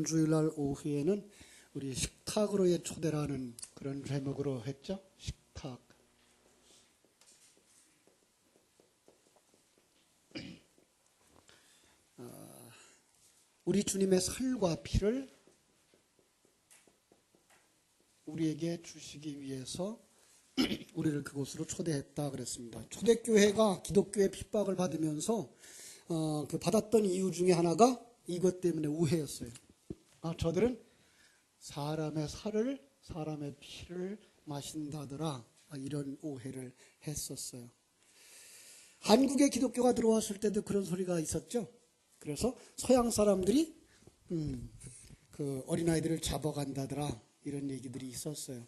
주일날 오후에는 우리 식탁으로의 초대라는 그런 제목으로 했죠. 식탁. 우리 주님의 살과 피를 우리에게 주시기 위해서 우리를 그곳으로 초대했다 그랬습니다. 초대교회가 기독교의 핍박을 받으면서 그 받았던 이유 중에 하나가 이것 때문에 우회였어요. 저들은 사람의 살을, 사람의 피를 마신다더라, 이런 오해를 했었어요. 한국에 기독교가 들어왔을 때도 그런 소리가 있었죠. 그래서 서양 사람들이 그 어린아이들을 잡아간다더라, 이런 얘기들이 있었어요.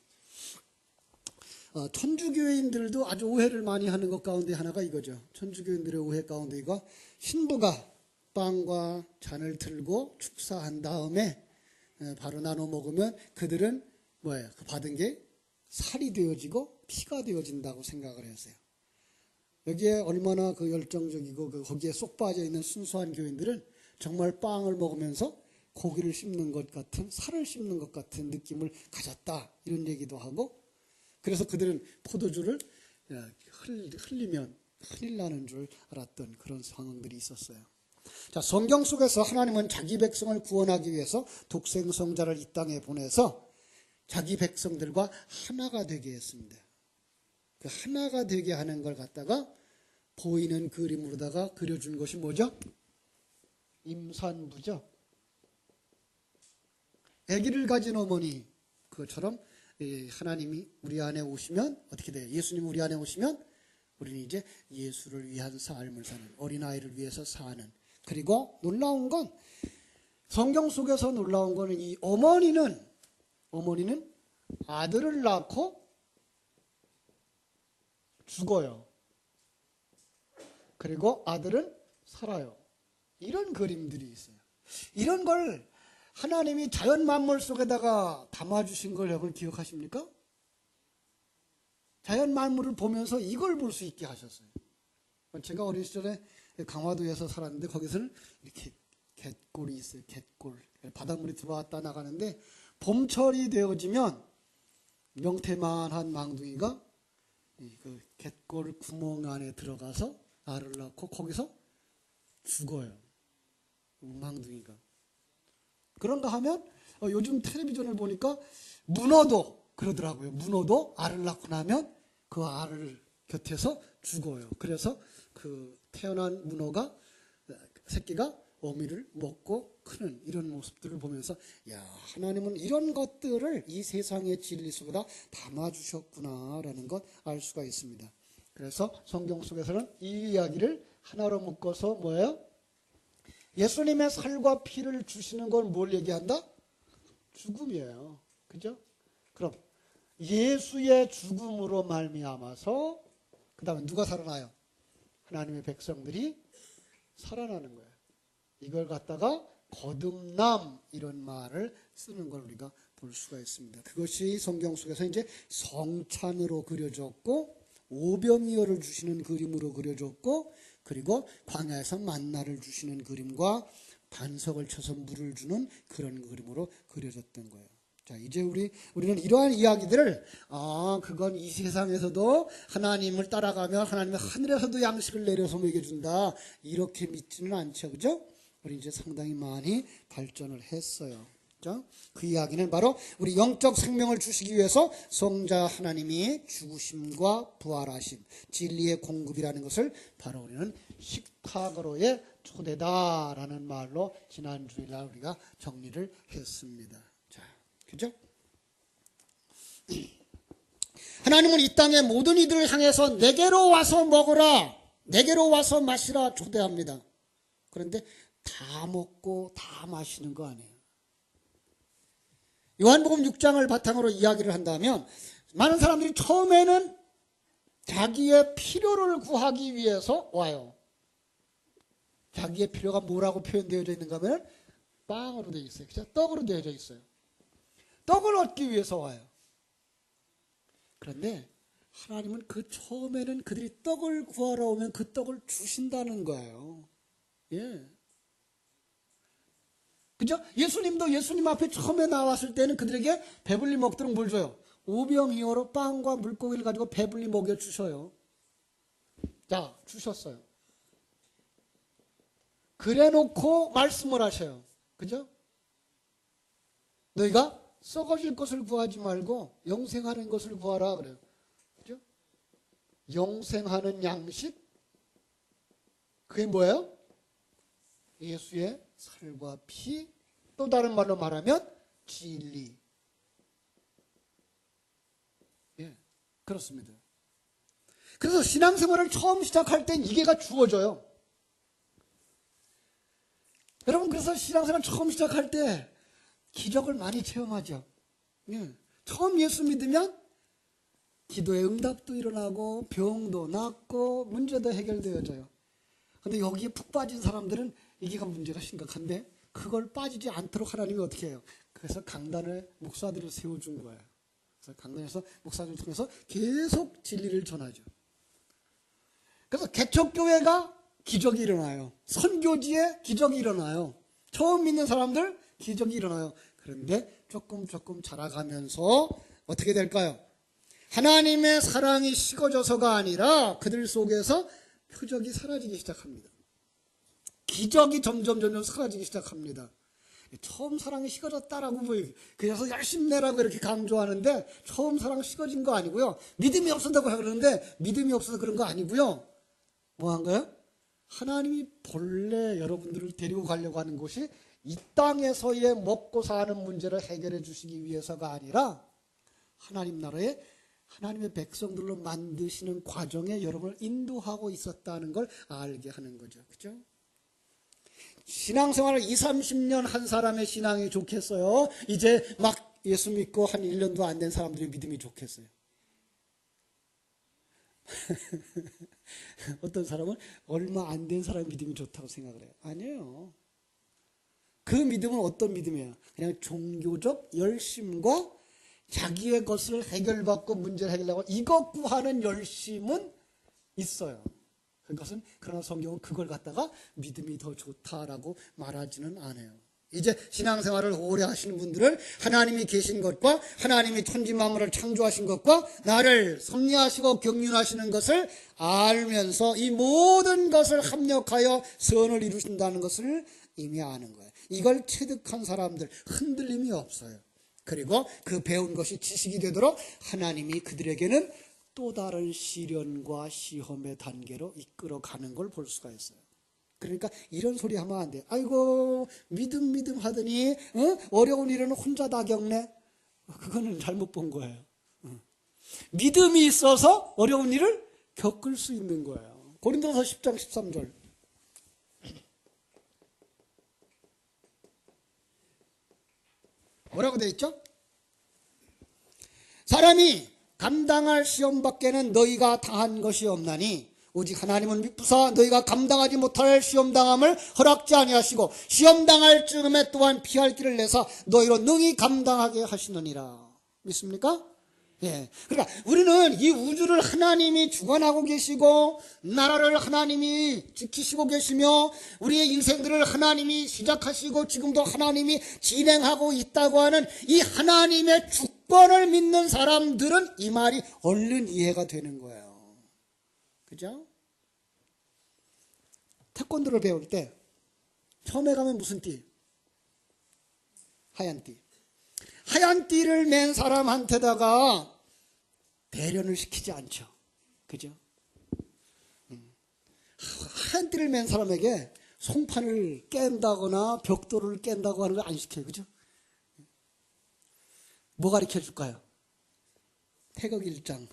천주교인들도 아주 오해를 많이 하는 것 가운데 하나가 이거죠. 천주교인들의 오해 가운데 이거, 신부가 빵과 잔을 들고 축사한 다음에 바로 나눠 먹으면 그들은 뭐예요? 그 받은 게 살이 되어지고 피가 되어진다고 생각을 했어요. 여기에 얼마나 그 열정적이고 거기에 쏙 빠져 있는 순수한 교인들은 정말 빵을 먹으면서 고기를 씹는 것 같은, 살을 씹는 것 같은 느낌을 가졌다, 이런 얘기도 하고, 그래서 그들은 포도주를 흘리면 큰일 나는 줄 알았던 그런 상황들이 있었어요. 자, 성경 속에서 하나님은 자기 백성을 구원하기 위해서 독생성자를 이 땅에 보내서 자기 백성들과 하나가 되게 했습니다. 그 하나가 되게 하는 걸 갖다가 보이는 그림으로다가 그려준 것이 뭐죠? 임산부죠. 아기를 가진 어머니, 그것처럼 하나님이 우리 안에 오시면 어떻게 돼요? 예수님 우리 안에 오시면 우리는 이제 예수를 위한 삶을 사는, 어린아이를 위해서 사는. 그리고 놀라운 건, 성경 속에서 놀라운 거는 이 어머니는 아들을 낳고 죽어요. 그리고 아들은 살아요. 이런 그림들이 있어요. 이런 걸 하나님이 자연 만물 속에다가 담아주신 걸 여러분 기억하십니까? 자연 만물을 보면서 이걸 볼 수 있게 하셨어요. 제가 어린 시절에 강화도에서 살았는데 거기서는 이렇게 갯골이 있어요. 갯골. 바닷물이 들어왔다 나가는데 봄철이 되어지면 명태만한 망둥이가 그 갯골 구멍 안에 들어가서 알을 낳고 거기서 죽어요. 망둥이가. 그런가 하면 요즘 텔레비전을 보니까 문어도 그러더라고요. 문어도 알을 낳고 나면 그 알을 곁에서 죽어요. 그래서 그 태어난 문어가, 새끼가 어미를 먹고 크는 이런 모습들을 보면서, 야, 하나님은 이런 것들을 이 세상의 진리 속에다 담아주셨구나라는 것 알 수가 있습니다. 그래서 성경 속에서는 이 이야기를 하나로 묶어서 뭐예요? 예수님의 살과 피를 주시는 건 뭘 얘기한다? 죽음이에요. 그죠? 그럼 예수의 죽음으로 말미암아서 그 다음에 누가 살아나요? 하나님의 백성들이 살아나는 거예요. 이걸 갖다가 거듭남, 이런 말을 쓰는 걸 우리가 볼 수가 있습니다. 그것이 성경 속에서 이제 성찬으로 그려졌고, 오병이어를 주시는 그림으로 그려졌고, 그리고 광야에서 만나를 주시는 그림과 반석을 쳐서 물을 주는 그런 그림으로 그려졌던 거예요. 자, 이제 우리는 이러한 이야기들을, 그건 이 세상에서도 하나님을 따라가면 하나님의 하늘에서도 양식을 내려서 먹여준다, 이렇게 믿지는 않죠. 그죠? 우리 이제 상당히 많이 발전을 했어요. 그죠? 그 이야기는 바로 우리 영적 생명을 주시기 위해서 성자 하나님이 죽으심과 부활하심, 진리의 공급이라는 것을 바로 우리는 식탁으로의 초대다라는 말로 지난 주일날 우리가 정리를 했습니다. 자, 그죠? 하나님은 이 땅의 모든 이들을 향해서 내게로 와서 먹으라, 내게로 와서 마시라 초대합니다. 그런데 다 먹고 다 마시는 거 아니에요. 요한복음 6장을 바탕으로 이야기를 한다면, 많은 사람들이 처음에는 자기의 필요를 구하기 위해서 와요. 자기의 필요가 뭐라고 표현되어져 있는가 하면 빵으로 되어 있어요. 그죠? 떡으로 되어져 있어요. 떡을 얻기 위해서 와요. 그런데 하나님은 그 처음에는 그들이 떡을 구하러 오면 그 떡을 주신다는 거예요. 예. 그죠? 예수님도 예수님 앞에 처음에 나왔을 때는 그들에게 배불리 먹도록 뭘 줘요? 오병이어로 빵과 물고기를 가지고 배불리 먹여 주셔요. 자, 주셨어요. 그래 놓고 말씀을 하셔요. 그죠? 너희가 썩어질 것을 구하지 말고 영생하는 것을 구하라 그래요. 그죠? 영생하는 양식? 그게 뭐예요? 예수의 살과 피, 또 다른 말로 말하면 진리. 예, 그렇습니다. 그래서 신앙생활을 처음 시작할 땐 이게가 주어져요. 여러분, 그래서 신앙생활 처음 시작할 때 기적을 많이 체험하죠. 예, 처음 예수 믿으면 기도의 응답도 일어나고 병도 낫고 문제도 해결되어져요. 근데 여기에 푹 빠진 사람들은 이게 문제가 심각한데 그걸 빠지지 않도록 하나님이 어떻게 해요? 그래서 강단을 목사들을 세워준 거예요. 그래서 강단에서 목사들을 통해서 계속 진리를 전하죠. 그래서 개척교회가 기적이 일어나요. 선교지에 기적이 일어나요. 처음 믿는 사람들 기적이 일어나요. 그런데 조금 자라가면서 어떻게 될까요? 하나님의 사랑이 식어져서가 아니라 그들 속에서 표적이 사라지기 시작합니다. 기적이 점점 사라지기 시작합니다. 처음 사랑이 식어졌다라고 그래서 열심히 내라고 이렇게 강조하는데 처음 사랑 식어진 거 아니고요. 믿음이 없었다고 그러는데 믿음이 없어서 그런 거 아니고요. 뭐 한 거예요? 하나님이 본래 여러분들을 데리고 가려고 하는 것이 이 땅에서의 먹고 사는 문제를 해결해 주시기 위해서가 아니라 하나님 나라에 하나님의 백성들로 만드시는 과정에 여러분을 인도하고 있었다는 걸 알게 하는 거죠. 그죠? 신앙생활을 20, 30년 한 사람의 신앙이 좋겠어요? 이제 막 예수 믿고 한 1년도 안 된 사람들의 믿음이 좋겠어요? 어떤 사람은 얼마 안 된 사람의 믿음이 좋다고 생각을 해요. 아니에요. 그 믿음은 어떤 믿음이에요? 그냥 종교적 열심과 자기의 것을 해결받고 문제를 해결하고 이것 구하는 열심은 있어요. 그것은 그러나 성경은 그걸 갖다가 믿음이 더 좋다라고 말하지는 않아요. 이제 신앙생활을 오래 하시는 분들은 하나님이 계신 것과 하나님이 천지 만물을 창조하신 것과 나를 섭리하시고 경륜하시는 것을 알면서 이 모든 것을 합력하여 선을 이루신다는 것을 이미 아는 거예요. 이걸 체득한 사람들 흔들림이 없어요. 그리고 그 배운 것이 지식이 되도록 하나님이 그들에게는 또 다른 시련과 시험의 단계로 이끌어가는 걸 볼 수가 있어요. 그러니까 이런 소리 하면 안 돼요. 아이고 믿음 하더니 어려운 일은 혼자 다 겪네. 그거는 잘못 본 거예요. 믿음이 있어서 어려운 일을 겪을 수 있는 거예요. 고린도서 10장 13절. 뭐라고 되어 있죠? 사람이 감당할 시험 밖에는 너희가 당한 것이 없나니 오직 하나님은 미쁘사 너희가 감당하지 못할 시험당함을 허락지 아니하시고 시험당할 즈음에 또한 피할 길을 내사 너희로 능히 감당하게 하시느니라. 믿습니까? 예. 그러니까 우리는 이 우주를 하나님이 주관하고 계시고 나라를 하나님이 지키시고 계시며 우리의 인생들을 하나님이 시작하시고 지금도 하나님이 진행하고 있다고 하는 이 하나님의 주권을 믿는 사람들은 이 말이 얼른 이해가 되는 거예요. 그죠? 태권도를 배울 때 처음에 가면 무슨 띠? 하얀 띠. 하얀 띠를 맨 사람한테다가 대련을 시키지 않죠. 그죠? 하얀 띠를 맨 사람에게 송판을 깬다거나 벽돌을 깬다고 하는 거 안 시켜요. 그죠? 뭐 가르쳐 줄까요? 태극 일장.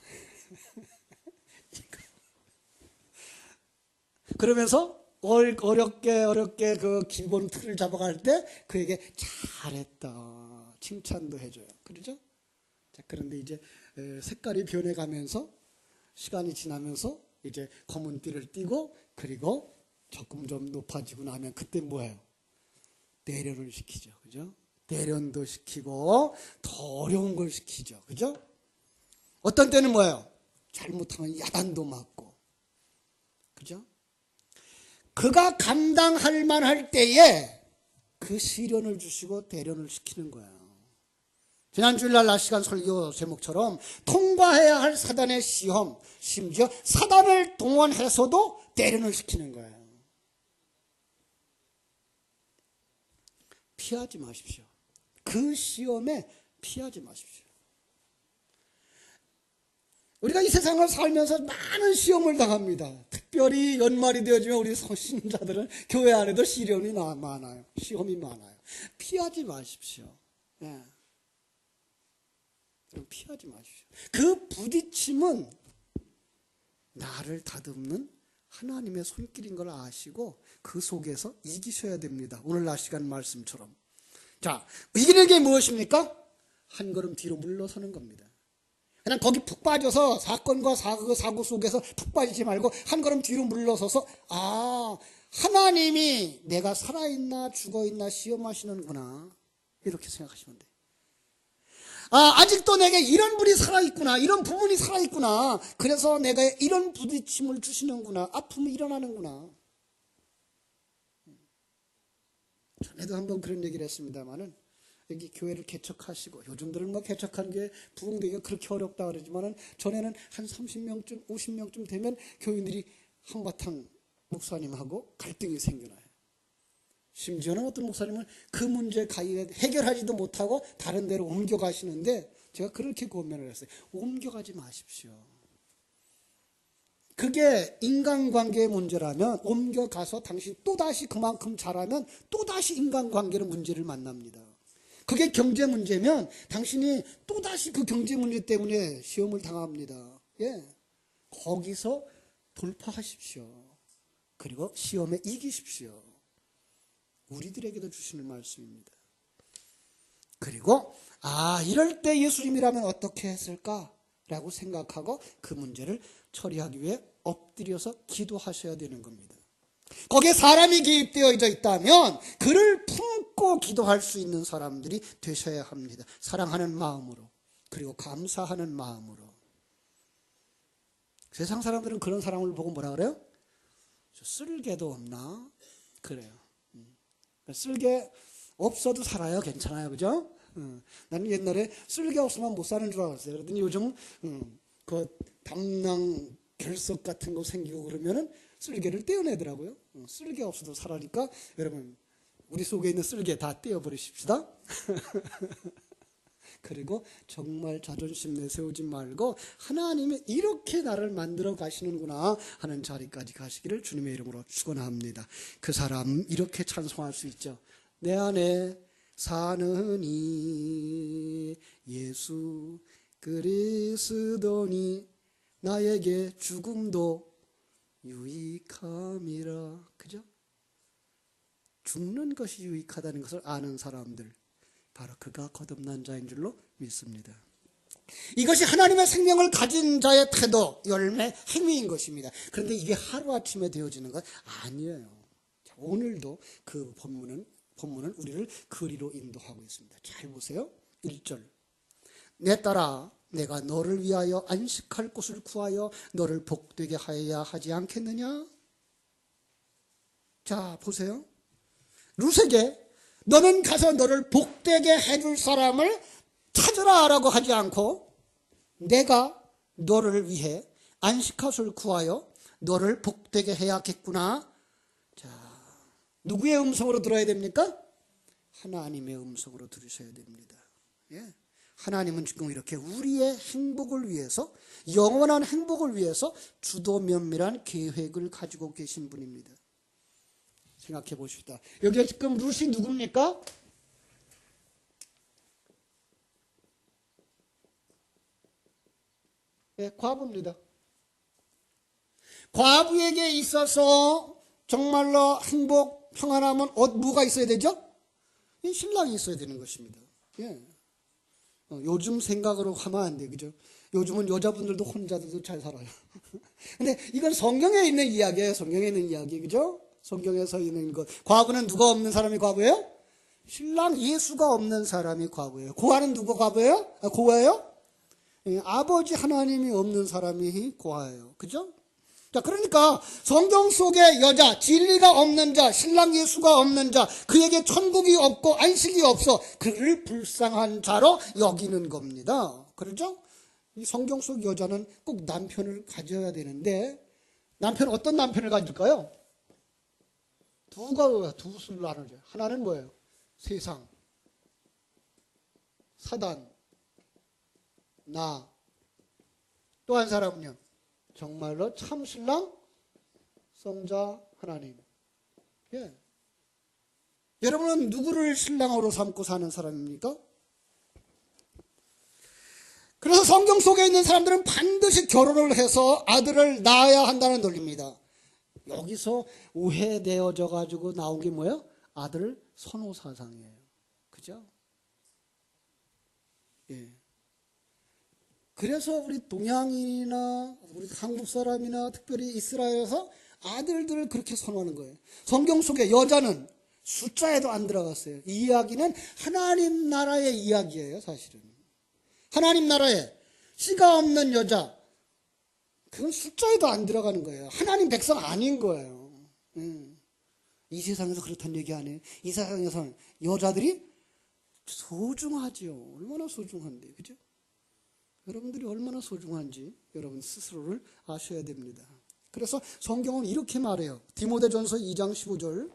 그러면서 어렵게 그 기본 틀을 잡아갈 때 그에게 잘했다 칭찬도 해줘요. 그렇죠? 자, 그런데 이제 색깔이 변해가면서 시간이 지나면서 이제 검은 띠를 띠고 그리고 조금 좀 높아지고 나면 그때 뭐예요? 대련을 시키죠. 그죠? 대련도 시키고 더 어려운 걸 시키죠. 그죠? 어떤 때는 뭐예요? 잘못하면 야단도 맞고. 그죠? 그가 감당할 만할 때에 그 시련을 주시고 대련을 시키는 거예요. 지난 주일날 낮 시간 설교 제목처럼 통과해야 할 사단의 시험, 심지어 사단을 동원해서도 대련을 시키는 거예요. 피하지 마십시오. 그 시험에 피하지 마십시오. 우리가 이 세상을 살면서 많은 시험을 당합니다. 특별히 연말이 되어지면 우리 신자들은 교회 안에도 시련이 많아요. 시험이 많아요. 피하지 마십시오. 예. 피하지 마십시오. 그 부딪힘은 나를 다듬는 하나님의 손길인 걸 아시고 그 속에서 이기셔야 됩니다. 오늘 낮 시간 말씀처럼. 자, 이기는 게 무엇입니까? 한 걸음 뒤로 물러서는 겁니다. 그냥 거기 푹 빠져서 사건과 사고 속에서 푹 빠지지 말고 한 걸음 뒤로 물러서서 하나님이 내가 살아있나 죽어있나 시험하시는구나, 이렇게 생각하시면 돼요. 아직도 내게 이런 분이 살아있구나, 이런 부분이 살아있구나, 그래서 내가 이런 부딪힘을 주시는구나, 아픔이 일어나는구나. 전에도 한번 그런 얘기를 했습니다만은, 여기 교회를 개척하시고, 요즘들은 뭐 개척한 게 부흥되기가 그렇게 어렵다 그러지만은, 전에는 한 30명쯤 50명쯤 되면 교인들이 한바탕 목사님하고 갈등이 생겨나요. 심지어는 어떤 목사님은 그 문제 해결하지도 못하고 다른 데로 옮겨가시는데, 제가 그렇게 고민을 했어요. 옮겨가지 마십시오. 그게 인간관계의 문제라면 옮겨가서 당신 또다시 그만큼 잘하면 또다시 인간관계의 문제를 만납니다. 그게 경제 문제면 당신이 또다시 그 경제 문제 때문에 시험을 당합니다. 예. 거기서 돌파하십시오. 그리고 시험에 이기십시오. 우리들에게도 주시는 말씀입니다. 그리고 이럴 때 예수님이라면 어떻게 했을까라고 생각하고 그 문제를 처리하기 위해 엎드려서 기도하셔야 되는 겁니다. 거기에 사람이 개입되어 있다면 그를 품고 기도할 수 있는 사람들이 되셔야 합니다. 사랑하는 마음으로, 그리고 감사하는 마음으로. 세상 사람들은 그런 사람을 보고 뭐라 그래요? 쓸개도 없나? 그래요. 쓸개 없어도 살아요. 괜찮아요. 그죠? 나는 옛날에 쓸개 없으면 못 사는 줄 알았어요. 그랬더니 요즘 그 담낭 결석 같은 거 생기고 그러면은 쓸개를 떼어내더라고요. 쓸개 없어도 살아니까 여러분, 우리 속에 있는 쓸개 다 떼어버리십시다. 그리고 정말 자존심 내세우지 말고 하나님이 이렇게 나를 만들어 가시는구나 하는 자리까지 가시기를 주님의 이름으로 축원합니다. 그 사람 이렇게 찬송할 수 있죠. 내 안에 사는 이 예수 그리스도니 나에게 죽음도 유익함이라. 그죠? 죽는 것이 유익하다는 것을 아는 사람들, 바로 그가 거듭난 자인 줄로 믿습니다. 이것이 하나님의 생명을 가진 자의 태도, 열매, 행위인 것입니다. 그런데 이게 하루아침에 되어지는 것 아니에요. 자, 오늘도 그 본문은 우리를 그리로 인도하고 있습니다. 잘 보세요. 1절. 내 딸아, 내가 너를 위하여 안식할 곳을 구하여 너를 복되게 하여야 하지 않겠느냐? 자, 보세요. 루세게 너는 가서 너를 복되게 해줄 사람을 찾으라 라고 하지 않고, 내가 너를 위해 안식할 구하여 너를 복되게 해야겠구나. 자, 누구의 음성으로 들어야 됩니까? 하나님의 음성으로 들으셔야 됩니다. 예. 하나님은 지금 이렇게 우리의 행복을 위해서, 영원한 행복을 위해서 주도 면밀한 계획을 가지고 계신 분입니다. 생각해 보십시다. 여기에 지금 룻이 누굽니까? 네, 과부입니다. 과부에게 있어서 정말로 행복, 평안함은 뭐가 있어야 되죠? 신랑이 있어야 되는 것입니다. 예. 요즘 생각으로 하면 안 돼, 그죠? 요즘은 여자분들도 혼자도 잘 살아요. 근데 이건 성경에 있는 이야기예요. 성경에 있는 이야기, 그죠? 성경에서 있는 것. 과부는 누가 없는 사람이 과부예요? 신랑 예수가 없는 사람이 과부예요. 고아는 누가 과부예요? 고아예요? 예, 아버지 하나님이 없는 사람이 고아예요. 그죠? 자, 그러니까 성경 속의 여자, 진리가 없는 자, 신랑 예수가 없는 자, 그에게 천국이 없고 안식이 없어 그를 불쌍한 자로 여기는 겁니다. 그렇죠? 이 성경 속 여자는 꼭 남편을 가져야 되는데 남편 어떤 남편을 가질까요? 두 수를 나누죠. 하나는 뭐예요? 세상, 사단, 나. 또 한 사람은요? 정말로 참신랑 성자 하나님. 예. 여러분은 누구를 신랑으로 삼고 사는 사람입니까? 그래서 성경 속에 있는 사람들은 반드시 결혼을 해서 아들을 낳아야 한다는 논리입니다. 여기서 오해되어져 가지고 나온 게 뭐예요? 아들 선호 사상이에요. 그죠? 예. 그래서 우리 동양인이나 우리 한국 사람이나 특별히 이스라엘에서 아들들을 그렇게 선호하는 거예요. 성경 속에 여자는 숫자에도 안 들어갔어요. 이 이야기는 하나님 나라의 이야기예요, 사실은. 하나님 나라에 씨가 없는 여자, 그건 숫자에도 안 들어가는 거예요. 하나님 백성 아닌 거예요. 이 세상에서 그렇다는 얘기 안 해요. 이 세상에서는 여자들이 소중하지요. 얼마나 소중한데, 그죠? 여러분들이 얼마나 소중한지 여러분 스스로를 아셔야 됩니다. 그래서 성경은 이렇게 말해요. 디모데전서 2장 15절.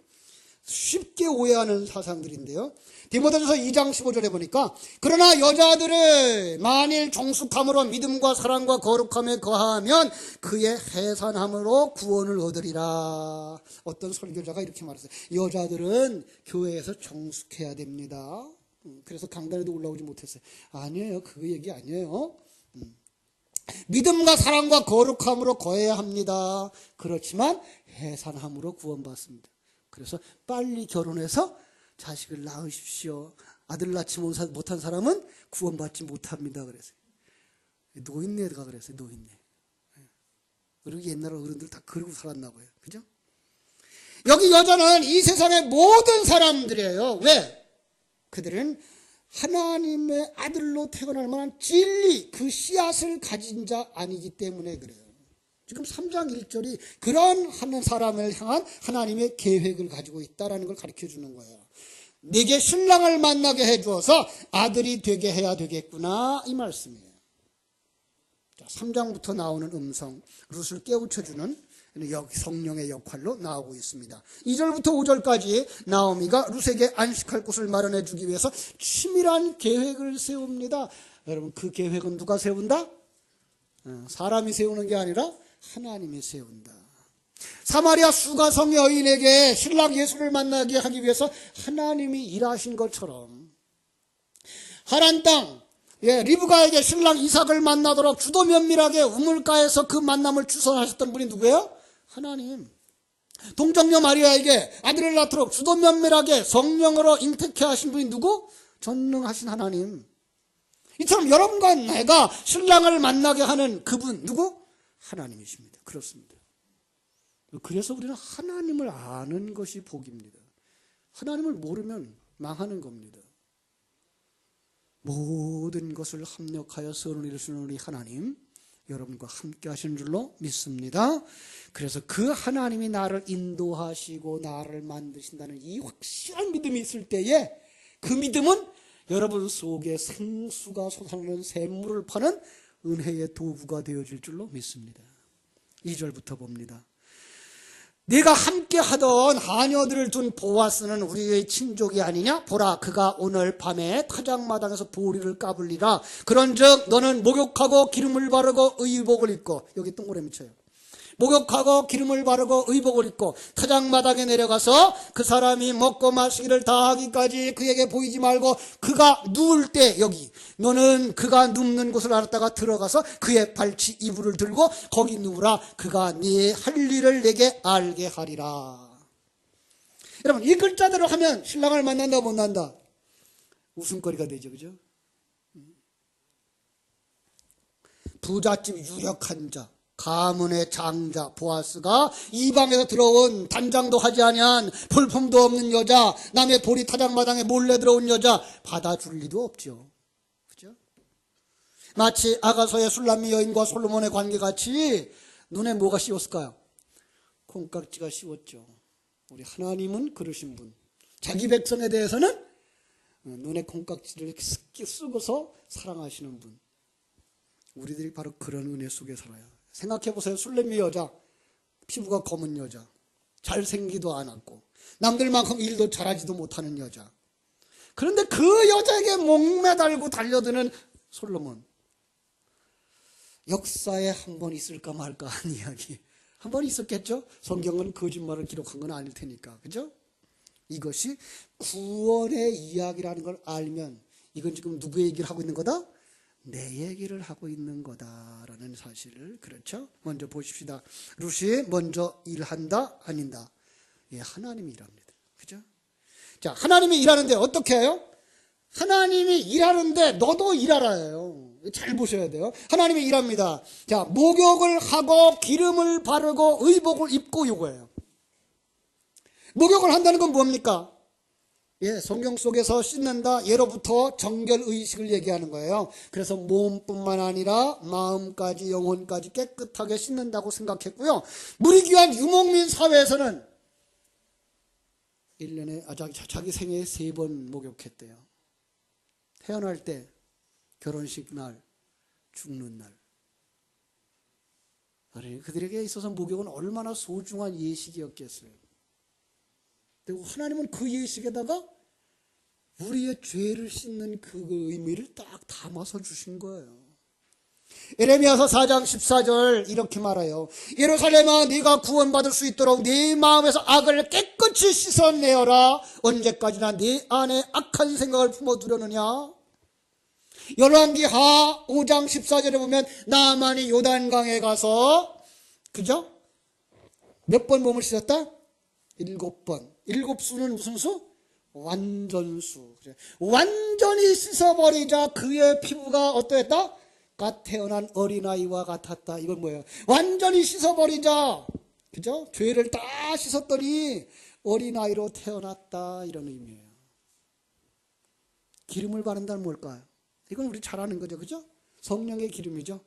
쉽게 오해하는 사상들인데요. 디모데전서 2장 15절에 보니까 그러나 여자들을 만일 정숙함으로 믿음과 사랑과 거룩함에 거하면 그의 해산함으로 구원을 얻으리라. 어떤 설교자가 이렇게 말했어요. 여자들은 교회에서 정숙해야 됩니다. 그래서 강단에도 올라오지 못했어요. 아니에요. 그 얘기 아니에요. 믿음과 사랑과 거룩함으로 거해야 합니다. 그렇지만 해산함으로 구원받습니다. 그래서 빨리 결혼해서 자식을 낳으십시오. 아들 낳지 못한 사람은 구원받지 못합니다. 그랬어요. 노인네가 그랬어요. 노인네. 그리고 옛날 어른들 다 그러고 살았나 봐요. 그죠? 여기 여자는 이 세상의 모든 사람들이에요. 왜? 그들은 하나님의 아들로 태어날 만한 진리, 그 씨앗을 가진 자 아니기 때문에 그래요. 지금 3장 1절이 그런 한 사람을 향한 하나님의 계획을 가지고 있다는 걸 가르쳐 주는 거예요. 내게 신랑을 만나게 해주어서 아들이 되게 해야 되겠구나, 이 말씀이에요. 자, 3장부터 나오는 음성, 룻을 깨우쳐주는 성령의 역할로 나오고 있습니다. 2절부터 5절까지 나오미가 룻에게 안식할 곳을 마련해 주기 위해서 치밀한 계획을 세웁니다. 여러분, 그 계획은 누가 세운다? 사람이 세우는 게 아니라 하나님이 세운다. 사마리아 수가성 여인에게 신랑 예수를 만나게 하기 위해서 하나님이 일하신 것처럼 하란 땅 리브가에게 신랑 이삭을 만나도록 주도 면밀하게 우물가에서 그 만남을 주선하셨던 분이 누구예요? 하나님. 동정녀 마리아에게 아들을 낳도록 주도 면밀하게 성령으로 잉태케 하신 분이 누구? 전능하신 하나님. 이처럼 여러분과 내가 신랑을 만나게 하는 그분 누구? 하나님이십니다. 그렇습니다. 그래서 우리는 하나님을 아는 것이 복입니다. 하나님을 모르면 망하는 겁니다. 모든 것을 합력하여 선을 이루시는 우리 하나님, 여러분과 함께 하시는 줄로 믿습니다. 그래서 그 하나님이 나를 인도하시고 나를 만드신다는 이 확실한 믿음이 있을 때에 그 믿음은 여러분 속에 생수가 솟아나는 샘물을 파는 은혜의 도구가 되어질 줄로 믿습니다. 2절부터 봅니다. 네가 함께 하던 하녀들을 둔 보아스는 우리의 친족이 아니냐? 보라, 그가 오늘 밤에 타작마당에서 보리를 까불리라. 그런즉 너는 목욕하고 기름을 바르고 의복을 입고, 여기 동그라미 쳐요. 목욕하고 기름을 바르고 의복을 입고 타작마당에 내려가서 그 사람이 먹고 마시기를 다하기까지 그에게 보이지 말고 그가 누울 때, 여기 너는 그가 눕는 곳을 알았다가 들어가서 그의 발치 이불을 들고 거기 누우라. 그가 네 할 일을 내게 알게 하리라. 여러분, 이 글자대로 하면 신랑을 만난다 못 만난다? 웃음거리가 되죠. 그죠? 부잣집 유력한 자, 가문의 장자 보아스가 이방에서 들어온 단장도 하지 아니한 볼품도 없는 여자, 남의 보리 타작마당에 몰래 들어온 여자 받아줄 리도 없죠. 그죠? 마치 아가서의 술람미 여인과 솔로몬의 관계같이 눈에 뭐가 씌웠을까요? 콩깍지가 씌웠죠. 우리 하나님은 그러신 분. 자기 백성에 대해서는 눈에 콩깍지를 이렇게 쓰고서 사랑하시는 분. 우리들이 바로 그런 은혜 속에 살아요. 생각해 보세요. 술래미 여자, 피부가 검은 여자, 잘생기도 않았고 남들만큼 일도 잘하지도 못하는 여자. 그런데 그 여자에게 목매달고 달려드는 솔로몬. 역사에 한 번 있을까 말까 한 이야기. 한 번 있었겠죠? 성경은 거짓말을 기록한 건 아닐 테니까. 그죠? 이것이 구원의 이야기라는 걸 알면 이건 지금 누구의 얘기를 하고 있는 거다? 내 얘기를 하고 있는 거다라는 사실을. 그렇죠? 먼저 보십시다. 룻이 먼저 일한다 아닌다? 예, 하나님이 일합니다. 그죠? 자, 하나님이 일하는데 어떻게 해요? 하나님이 일하는데 너도 일하라요. 잘 보셔야 돼요. 하나님이 일합니다. 자, 목욕을 하고 기름을 바르고 의복을 입고 요거예요. 목욕을 한다는 건 뭡니까? 예, 성경 속에서 씻는다 예로부터 정결 의식을 얘기하는 거예요. 그래서 몸뿐만 아니라 마음까지 영혼까지 깨끗하게 씻는다고 생각했고요. 물이 귀한 유목민 사회에서는 1년에 자기 생애에 3번 목욕했대요. 태어날 때, 결혼식 날, 죽는 날. 그들에게 있어서 목욕은 얼마나 소중한 예식이었겠어요. 그리고 하나님은 그 예식에다가 우리의 죄를 씻는 그 의미를 딱 담아서 주신 거예요. 에레미야서 4장 14절 이렇게 말해요. 예루살렘아, 네가 구원받을 수 있도록 네 마음에서 악을 깨끗이 씻어내어라. 언제까지나 네 안에 악한 생각을 품어두려느냐. 열왕기하 5장 14절에 보면 나만이 요단강에 가서, 그죠? 몇 번 몸을 씻었다? 7번. 7수는 무슨 수? 완전수. 완전히 씻어버리자 그의 피부가 어떠했다? 갓 태어난 어린아이와 같았다. 이건 뭐예요? 완전히 씻어버리자. 그죠? 죄를 다 씻었더니 어린아이로 태어났다. 이런 의미예요. 기름을 바른다는 뭘까요? 이건 우리 잘 아는 거죠. 그죠? 성령의 기름이죠.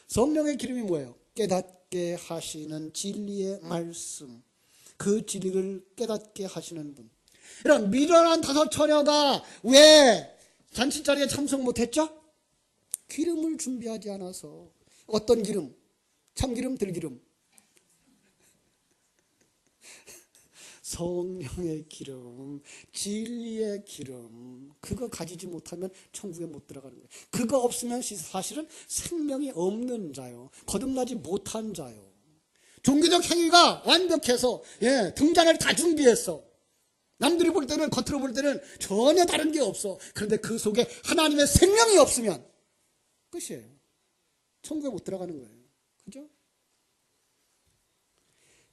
성령의 기름이 뭐예요? 깨닫게 하시는 진리의 말씀. 그 진리를 깨닫게 하시는 분. 이런 미련한 5 처녀가 왜 잔치자리에 참석 못했죠? 기름을 준비하지 않아서. 어떤 기름? 참기름, 들기름. 성령의 기름, 진리의 기름. 그거 가지지 못하면 천국에 못 들어가는 거예요. 그거 없으면 사실은 생명이 없는 자요. 거듭나지 못한 자요. 종교적 행위가 완벽해서 등잔을 다 준비했어. 남들이 볼 때는, 겉으로 볼 때는 전혀 다른 게 없어. 그런데 그 속에 하나님의 생명이 없으면 끝이에요. 천국에 못 들어가는 거예요. 그죠?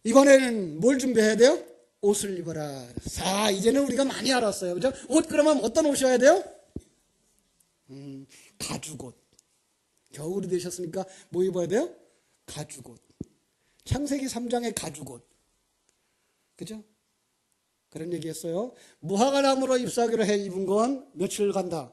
이번에는 뭘 준비해야 돼요? 옷을 입어라. 자, 이제는 우리가 많이 알았어요. 그죠? 옷 그러면 어떤 옷이어야 돼요? 가죽옷. 겨울이 되셨으니까 뭐 입어야 돼요? 가죽옷. 창세기 3장의 가죽옷. 그죠? 그런 얘기 했어요. 무화과나무로 잎사귀로 해 입은 건 며칠 간다?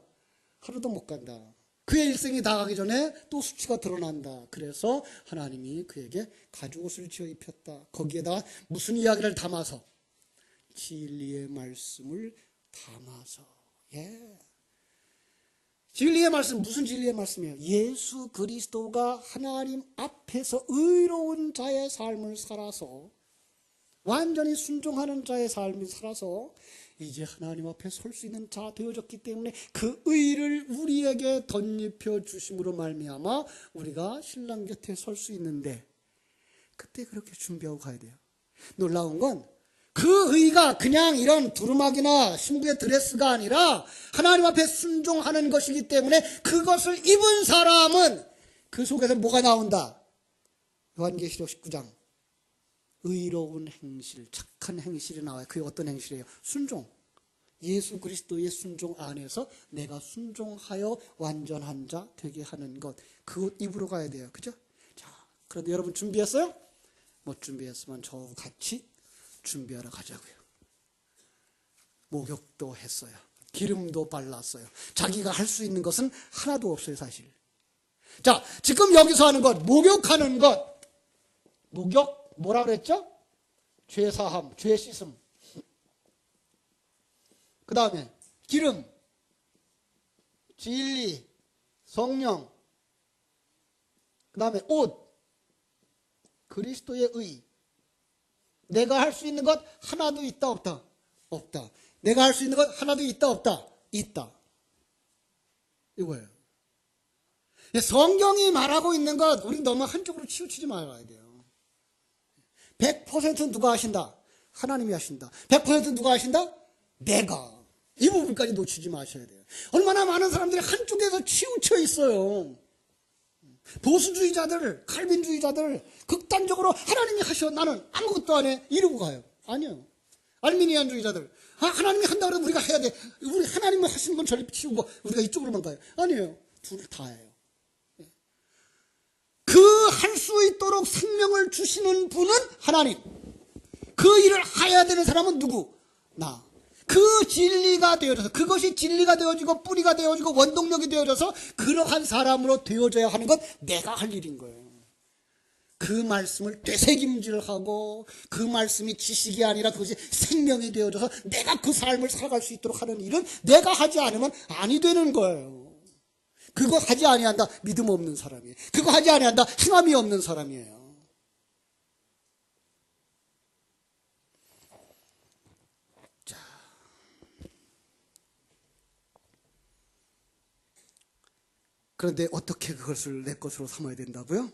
하루도 못 간다. 그의 일생이 다 가기 전에 또 수치가 드러난다. 그래서 하나님이 그에게 가죽옷을 지어 입혔다. 거기에다 무슨 이야기를 담아서? 진리의 말씀을 담아서. 진리의 말씀, 무슨 진리의 말씀이에요? 예수 그리스도가 하나님 앞에서 의로운 자의 삶을 살아서, 완전히 순종하는 자의 삶을 살아서 이제 하나님 앞에 설 수 있는 자 되어졌기 때문에 그 의를 우리에게 덧입혀 주심으로 말미암아 우리가 신랑 곁에 설 수 있는데, 그때 그렇게 준비하고 가야 돼요. 놀라운 건 그 의가 그냥 이런 두루마기나 신부의 드레스가 아니라 하나님 앞에 순종하는 것이기 때문에 그것을 입은 사람은 그 속에서 뭐가 나온다? 요한계시록 19장. 의로운 행실, 착한 행실이 나와요. 그게 어떤 행실이에요? 순종. 예수 그리스도의 순종 안에서 내가 순종하여 완전한 자 되게 하는 것. 그것 입으로 가야 돼요. 그죠? 자, 그런데 여러분 준비했어요? 못 준비했으면 저하고 같이 준비하러 가자고요. 목욕도 했어요. 기름도 발랐어요. 자기가 할 수 있는 것은 하나도 없어요, 사실. 자, 지금 여기서 하는 것, 목욕하는 것. 목욕, 뭐라 그랬죠? 죄사함, 죄 씻음. 그 다음에 기름, 진리, 성령. 그 다음에 옷, 그리스도의 의. 내가 할 수 있는 것 하나도 있다 없다? 없다. 내가 할 수 있는 것 하나도 있다 없다? 있다. 이거예요. 성경이 말하고 있는 것 우리 너무 한쪽으로 치우치지 말아야 돼요. 100% 누가 하신다? 하나님이 하신다. 100% 누가 하신다? 내가. 이 부분까지 놓치지 마셔야 돼요. 얼마나 많은 사람들이 한쪽에서 치우쳐 있어요. 보수주의자들, 칼빈주의자들 극단적으로 하나님이 하셔 나는 아무것도 안 해 이러고 가요. 아니요. 알미니안주의자들 하나님이 한다 그러면 우리가 해야 돼. 우리 하나님이 하시는 건 저리 치우고 우리가 이쪽으로만 가요. 아니에요. 둘 다 해요. 그 할 수 있도록 생명을 주시는 분은 하나님. 그 일을 해야 되는 사람은 누구? 나. 그 진리가 되어져서 그것이 진리가 되어지고 뿌리가 되어지고 원동력이 되어져서 그러한 사람으로 되어져야 하는 건 내가 할 일인 거예요. 그 말씀을 되새김질하고 그 말씀이 지식이 아니라 그것이 생명이 되어져서 내가 그 삶을 살아갈 수 있도록 하는 일은 내가 하지 않으면 아니 되는 거예요. 그거 하지 아니한다 믿음 없는 사람이에요. 그거 하지 아니한다 행함이 없는 사람이에요. 그런데 어떻게 그것을 내 것으로 삼아야 된다고요?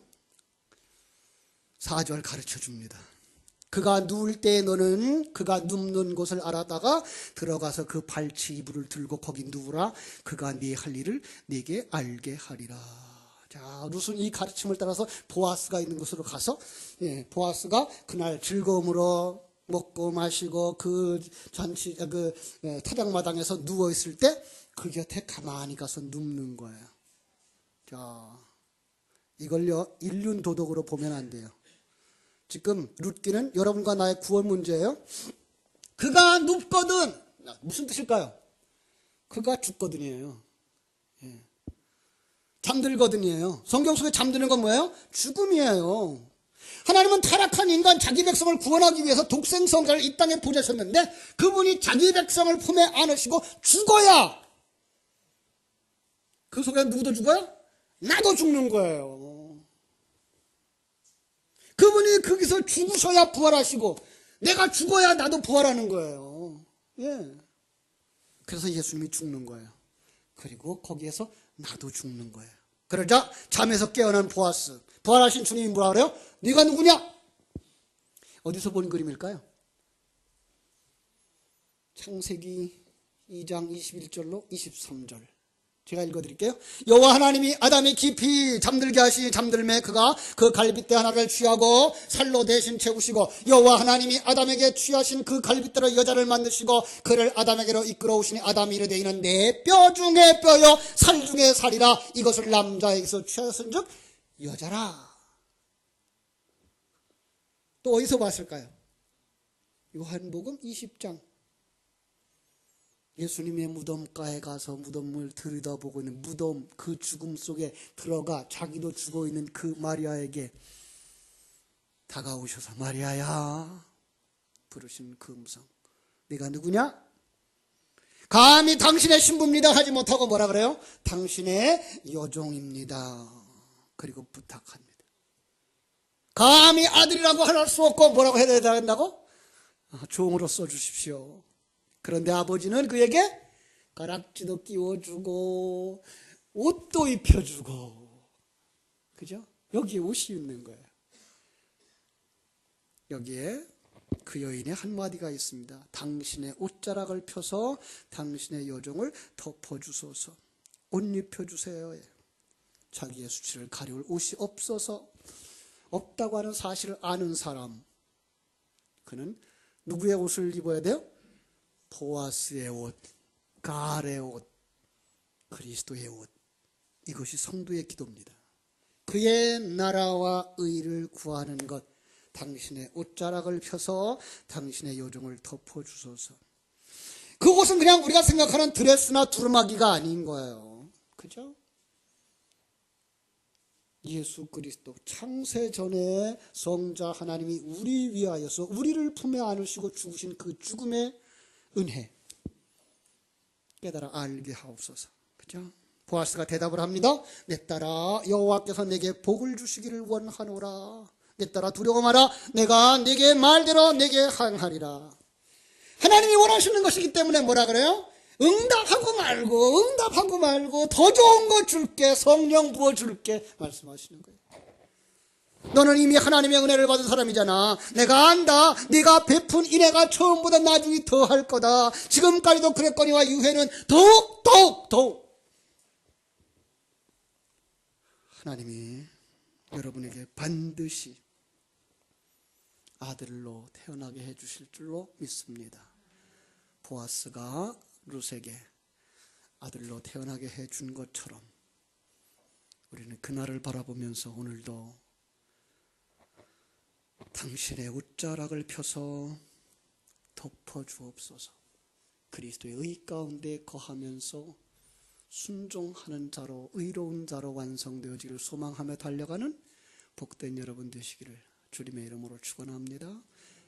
4절 가르쳐 줍니다. 그가 누울 때 너는 그가 눕는 곳을 알아다가 들어가서 그 발치 이불을 들고 거기 누우라. 그가 네 할 일을 네게 알게 하리라. 자, 룻은 이 가르침을 따라서 보아스가 있는 곳으로 가서 보아스가 그날 즐거움으로 먹고 마시고 그 잔치 타작마당에서 누워 있을 때 그 곁에 가만히 가서 눕는 거예요. 자, 이걸요 인륜 도덕으로 보면 안 돼요. 지금 룻기는 여러분과 나의 구원 문제예요. 그가 눕거든 무슨 뜻일까요? 그가 죽거든이에요. 잠들거든이에요. 성경 속에 잠드는 건 뭐예요? 죽음이에요. 하나님은 타락한 인간 자기 백성을 구원하기 위해서 독생성자를 이 땅에 보내셨는데 그분이 자기 백성을 품에 안으시고 죽어야 그 속에 누구도 죽어요? 나도 죽는 거예요. 그분이 거기서 죽으셔야 부활하시고 내가 죽어야 나도 부활하는 거예요. 예. 그래서 예수님이 죽는 거예요. 그리고 거기에서 나도 죽는 거예요. 그러자 잠에서 깨어난 보아스, 부활하신 주님이 뭐라 그래요? 네가 누구냐? 어디서 본 그림일까요? 창세기 2장 21절로 23절 제가 읽어드릴게요. 여호와 하나님이 아담이 깊이 잠들게 하시 잠들매 그가 그 갈빗대 하나를 취하고 살로 대신 채우시고 여호와 하나님이 아담에게 취하신 그 갈빗대로 여자를 만드시고 그를 아담에게로 이끌어오시니 아담이 이르되 이는 내 뼈 중에 뼈요 살 중에 살이라. 이것을 남자에게서 취하였은즉 여자라. 또 어디서 봤을까요? 요한복음 20장 예수님의 무덤가에 가서 무덤을 들여다보고 있는 무덤 그 죽음 속에 들어가 자기도 죽어 있는 그 마리아에게 다가오셔서 마리아야 부르신 그 음성 네가 누구냐? 감히 당신의 신부입니다 하지 못하고 뭐라 그래요? 당신의 여종입니다. 그리고 부탁합니다. 감히 아들이라고 할 수 없고 뭐라고 해야 된다고? 종으로 써주십시오. 그런데 아버지는 그에게 가락지도 끼워주고 옷도 입혀주고 그죠? 여기에 옷이 있는 거예요. 여기에 그 여인의 한마디가 있습니다. 당신의 옷자락을 펴서 당신의 여종을 덮어주소서. 옷 입혀주세요. 자기의 수치를 가려울 옷이 없어서 없다고 하는 사실을 아는 사람 그는 누구의 옷을 입어야 돼요? 보아스의 옷, 가알의 옷, 그리스도의 옷. 이것이 성도의 기도입니다. 그의 나라와 의를 구하는 것, 당신의 옷자락을 펴서 당신의 여종을 덮어주소서. 그것은 그냥 우리가 생각하는 드레스나 두루마기가 아닌 거예요. 그죠? 예수 그리스도 창세전에 성자 하나님이 우리 위하여서 우리를 품에 안으시고 죽으신 그 죽음의 은혜 깨달아 알게 하옵소서. 그죠? 보아스가 대답을 합니다. 내 딸아, 여호와께서 내게 복을 주시기를 원하노라. 내 딸아, 두려워 마라. 내가 내게 말대로 내게 항하리라. 하나님이 원하시는 것이기 때문에 뭐라 그래요? 응답하고 말고 더 좋은 거 줄게, 성령 부어줄게 말씀하시는 거예요. 너는 이미 하나님의 은혜를 받은 사람이잖아. 내가 안다. 네가 베푼 인애가 처음보다 나중에 더 할 거다. 지금까지도 그랬거니와 이후에는 더욱 하나님이 여러분에게 반드시 아들로 태어나게 해주실 줄로 믿습니다. 보아스가 룻에게 아들로 태어나게 해준 것처럼 우리는 그날을 바라보면서 오늘도 당신의 웃자락을 펴서 덮어주옵소서. 그리스도의 의 가운데 거하면서 순종하는 자로, 의로운 자로 완성되어지기를 소망하며 달려가는 복된 여러분 되시기를 주님의 이름으로 축원합니다.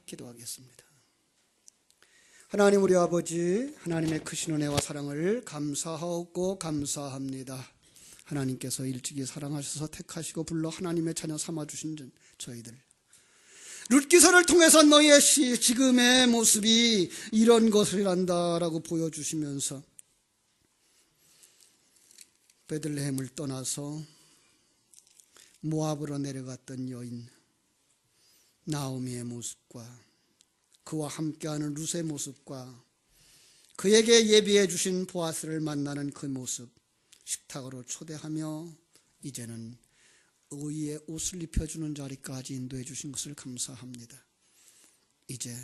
기도하겠습니다. 하나님 우리 아버지, 하나님의 크신 은혜와 사랑을 감사하고 감사합니다. 하나님께서 일찍이 사랑하셔서 택하시고 불러 하나님의 자녀 삼아주신 저희들, 룻기서를 통해서 너희의 지금의 모습이 이런 것이란다라고 보여주시면서 베들레헴을 떠나서 모압으로 내려갔던 여인 나오미의 모습과 그와 함께하는 룻의 모습과 그에게 예비해 주신 보아스를 만나는 그 모습, 식탁으로 초대하며 이제는 의의 옷을 입혀주는 자리까지 인도해 주신 것을 감사합니다. 이제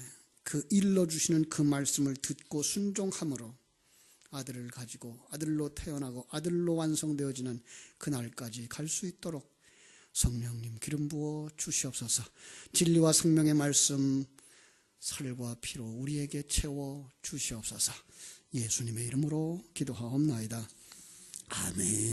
그 일러주시는 그 말씀을 듣고 순종함으로 아들을 가지고 아들로 태어나고 아들로 완성되어지는 그날까지 갈 수 있도록 성령님 기름 부어 주시옵소서. 진리와 생명의 말씀 살과 피로 우리에게 채워 주시옵소서. 예수님의 이름으로 기도하옵나이다. 아멘.